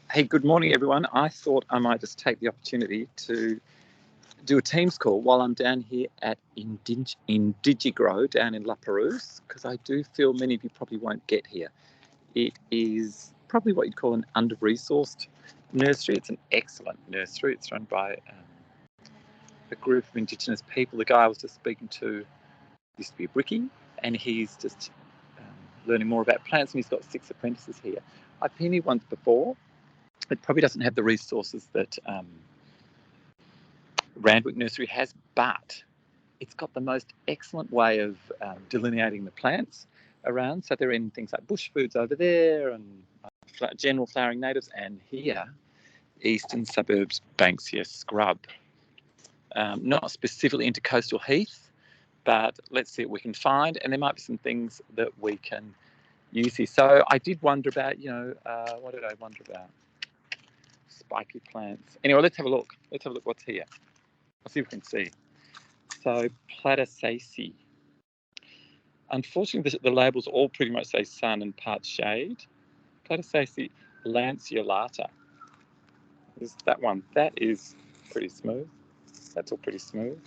Hey, good morning, everyone. I thought I might just take the opportunity to do a Teams call while I'm down here at IndigiGrow down in La Perouse, because I do feel many of you probably won't get here. It is probably what you'd call an under-resourced nursery. It's an excellent nursery. It's run by a group of Indigenous people. The guy I was just speaking to used to be a brickie, and he's just learning more about plants, and he's got 6 apprentices here. I've been here once before. It probably doesn't have the resources that Randwick Nursery has, but it's got the most excellent way of delineating the plants around. So they're in things like bush foods over there and general flowering natives, and here, eastern suburbs, Banksia scrub. Not specifically into coastal heath, but let's see what we can find, and there might be some things that we can use here. So I did wonder about, what did I wonder about? Spiky plants. Anyway, let's have a look. Let's have a look what's here. I'll see if we can see. So Platysaceae. Unfortunately, the labels all pretty much say sun and part shade. Platysaceae lanceolata. Is that one? That is pretty smooth. That's all pretty smooth.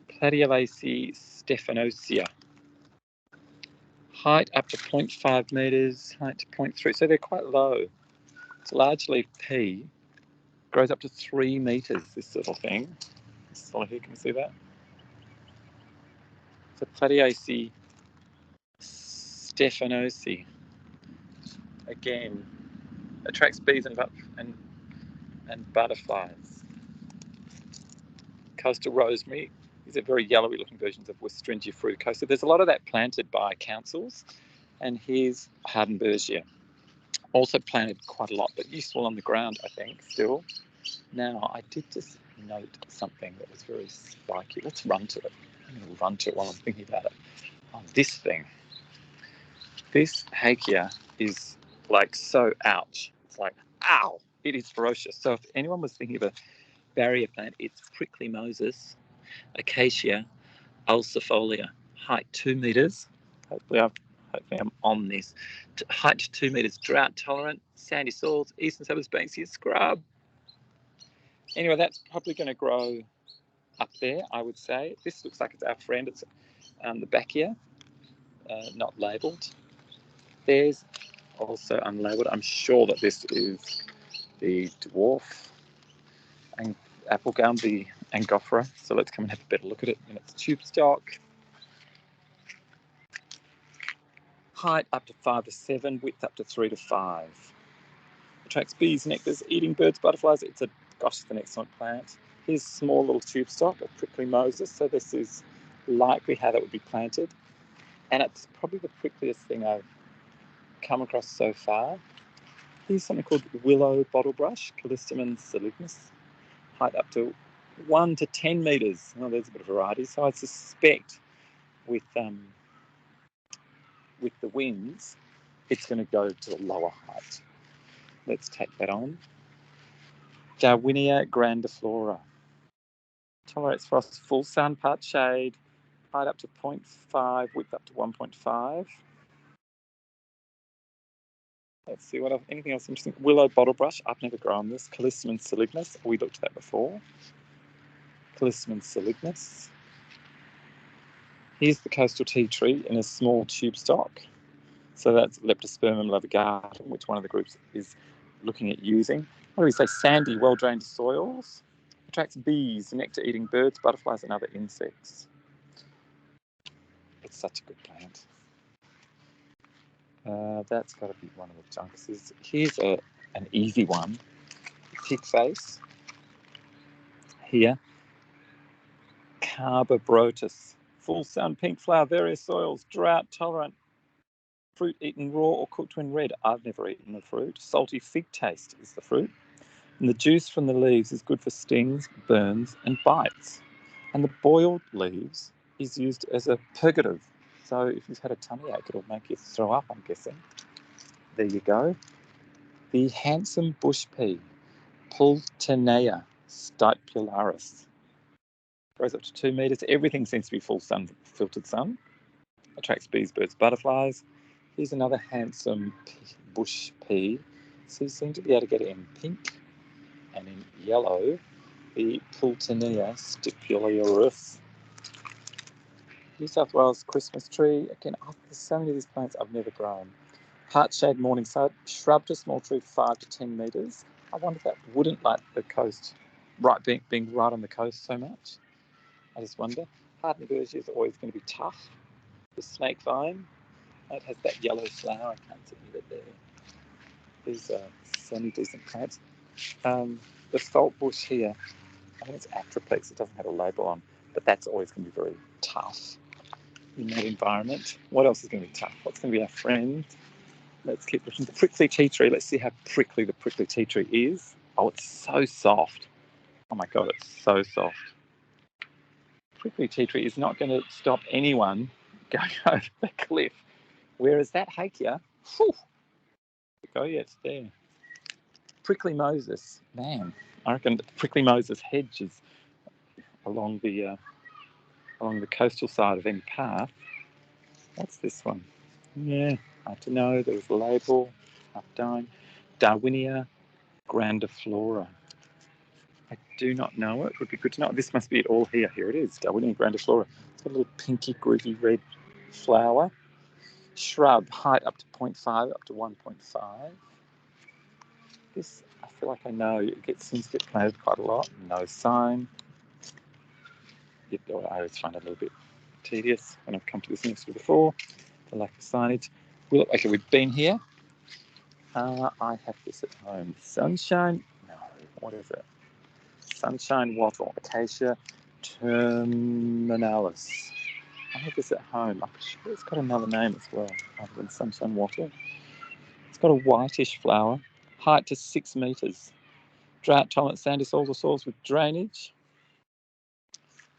Platyolaceae stephanosea. Height up to 0.5 metres, height to 0.3. So they're quite low. It's large leaf pea. Grows up to 3 metres, this little thing. This one here, can you see that? So Platyolaceae stephanosea. Again, attracts bees and butterflies. Coastal rosemary. These are very yellowy looking versions of Westringia fruticosa. So there's a lot of that planted by councils. And here's Hardenbergia. Also planted quite a lot, but useful on the ground, I think, still. Now, I did just note something that was very spiky. Let's run to it. I'm going to run to it while I'm thinking about it. Oh, this thing. This Hakea is like so ouch. It's like, ow! It is ferocious. So if anyone was thinking of a barrier plant, it's Prickly Moses, Acacia ulcifolia, height 2 metres. Hopefully I'm on this. Height 2 metres, drought tolerant, sandy soils, eastern suburbs, Banksia scrub. Anyway, that's probably going to grow up there, I would say. This looks like it's our friend. It's the back here, not labelled. There's also unlabelled. I'm sure that this is the dwarf and apple gum, the Angophora. So let's come and have a better look at it in its tube stock. Height up to 5 to 7, width up to 3 to 5. Attracts bees, nectars, eating birds, butterflies. It's an excellent plant. Here's a small little tube stock of Prickly Moses. So this is likely how that would be planted. And it's probably the prickliest thing I've come across so far. Here's something called willow bottlebrush, Callistemon salignus. Height up to 1 to 10 metres. Well, there's a bit of variety. So I suspect with the winds, it's going to go to a lower height. Let's take that on. Darwinia grandiflora. Tolerates frost, full sun, part shade, height up to 0.5, width up to 1.5. Let's see what else, anything else interesting. Willow bottlebrush, I've never grown this. Callistemon salignus, we looked at that before. Callistemon salignus. Here's the coastal tea tree in a small tube stock. So that's Leptospermum laevigatum, which one of the groups is looking at using. What do we say? Sandy, well-drained soils. Attracts bees, nectar-eating birds, butterflies, and other insects. It's such a good plant. That's got to be one of the junks. Here's an easy one. Pig face. Here. Carbobrotus. Full sun, pink flower, various soils, drought-tolerant. Fruit eaten raw or cooked when red. I've never eaten the fruit. Salty fig taste is the fruit. And the juice from the leaves is good for stings, burns, and bites. And the boiled leaves is used as a purgative. So if you've had a tummy ache, it'll make you throw up, I'm guessing. There you go. The handsome bush pea, Pultenea stipularis. Grows up to 2 metres. Everything seems to be full sun, filtered sun. Attracts bees, birds, butterflies. Here's another handsome bush pea, So you seem to be able to get it in pink and in yellow. The Pultonea stipularus. New South Wales Christmas tree. Again, there's so many of these plants I've never grown. Heartshade Morningside, shrub to small tree, 5 to 10 metres. I wonder if that wouldn't like the coast, right being right on the coast so much. I just wonder. Hardenbergia is always going to be tough. The snake vine, it has that yellow flower. I can't see it there. These are so many decent plants. The salt bush here, I think it's Atriplex. It doesn't have a label on, but that's always going to be very tough in that environment. What else is going to be tough? What's going to be our friend? Let's keep looking. The prickly tea tree. Let's see how prickly the prickly tea tree is. Oh, it's so soft. Oh my God, it's so soft. Prickly tea tree is not going to stop anyone going over the cliff. Whereas that hakea, whew, oh yeah, it's there. Prickly Moses, man, I reckon the prickly Moses hedge is along the coastal side of any path. What's this one? Yeah, I have to know. There was a label. Half dying. Darwinia grandiflora. I do not know it. Would be good to know. This must be it all here. Here it is. Darwinia grandiflora. It's got a little pinky, groovy red flower. Shrub, height up to 0.5, up to 1.5. This, I feel like I know. It seems to get planted quite a lot. No sign. I always find it a little bit tedious when I've come to this nursery before. The lack of signage. Okay, we've been here. I have this at home. Sunshine. No, what is it? Sunshine wattle, Acacia terminalis. I have this at home. I'm sure it's got another name as well, other than sunshine wattle. It's got a whitish flower, height to 6 metres. Drought tolerant sandy soils or soils with drainage.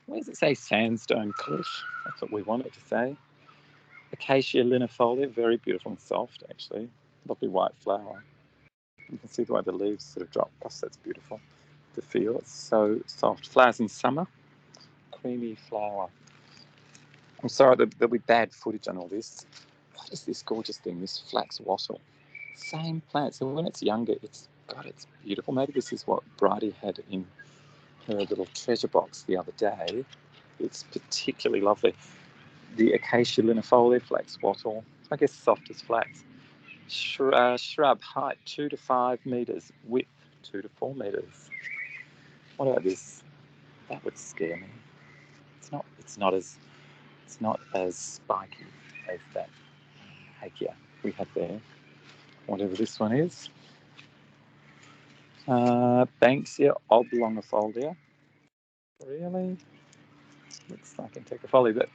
Where does it say sandstone cliff? That's what we want it to say. Acacia linifolia, very beautiful and soft actually. Lovely white flower. You can see the way the leaves sort of drop. Gosh, that's beautiful to feel. It's so soft. Flowers in summer. Creamy flower. I'm sorry, there'll be bad footage on all this. What is this gorgeous thing, this flax wattle? Same plant. So when it's younger, it's beautiful. Maybe this is what Bridie had in her little treasure box the other day. It's particularly lovely. The Acacia linifolia, flax wattle. I guess soft as flax. Shrub, height 2 to 5 metres, width 2 to 4 metres. What about this? That would scare me. It's not as spiky as that hakea we had there. Whatever this one is. Banksia oblongifolia. Really? Looks like Integrafolia, but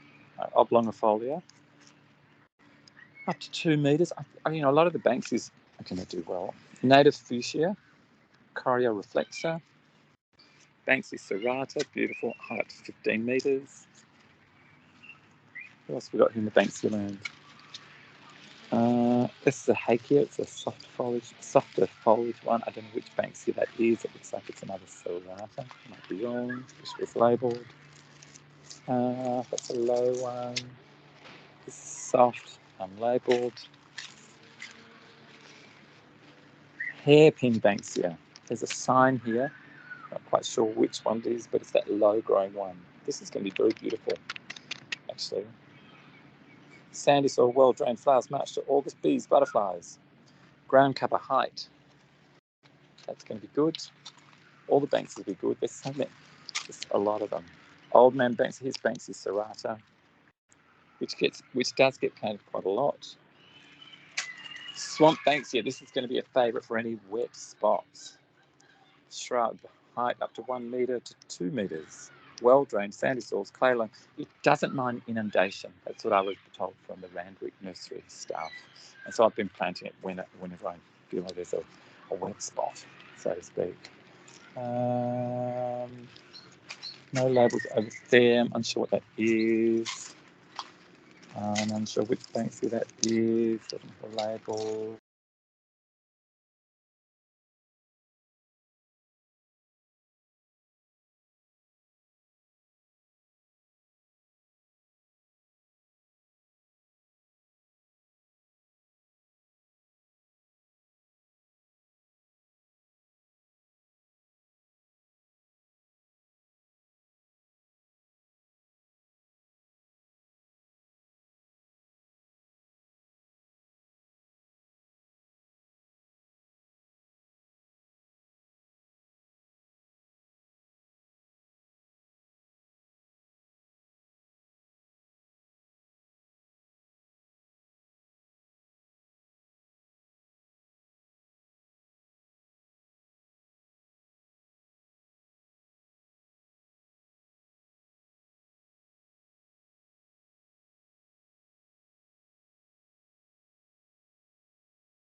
oblongifolia. Up to 2 metres. I mean, a lot of the Banksias are going to do well. Native fuchsia, Coria reflexa. Banksia serrata, beautiful, height up to 15 metres. What else have we got here in the Banksia land? This is a hakea. It's a softer foliage one. I don't know which Banksia that is. It looks like it's another serrata. Might be wrong. This was labelled. That's a low one. This is soft, unlabelled. Hairpin Banksia. There's a sign here. Not quite sure which one it is, but it's that low-growing one. This is going to be very beautiful, actually. Sandy soil, well-drained flowers, March to August, bees, butterflies. Ground cover height. That's going to be good. All the Banksias will be good. There's a lot of them. Old Man Banksia, his Banksia serrata, which does get planted quite a lot. Swamp Banksia, this is going to be a favourite for any wet spots. Shrub, height up to 1 metre to 2 metres. Well-drained, sandy soils, clay loam. It doesn't mind inundation. That's what I was told from the Randwick nursery staff. And so I've been planting it whenever I feel like there's a wet spot, so to speak. No labels over there. I'm unsure what that is. I'm unsure which Banksia that is. Doesn't have a label.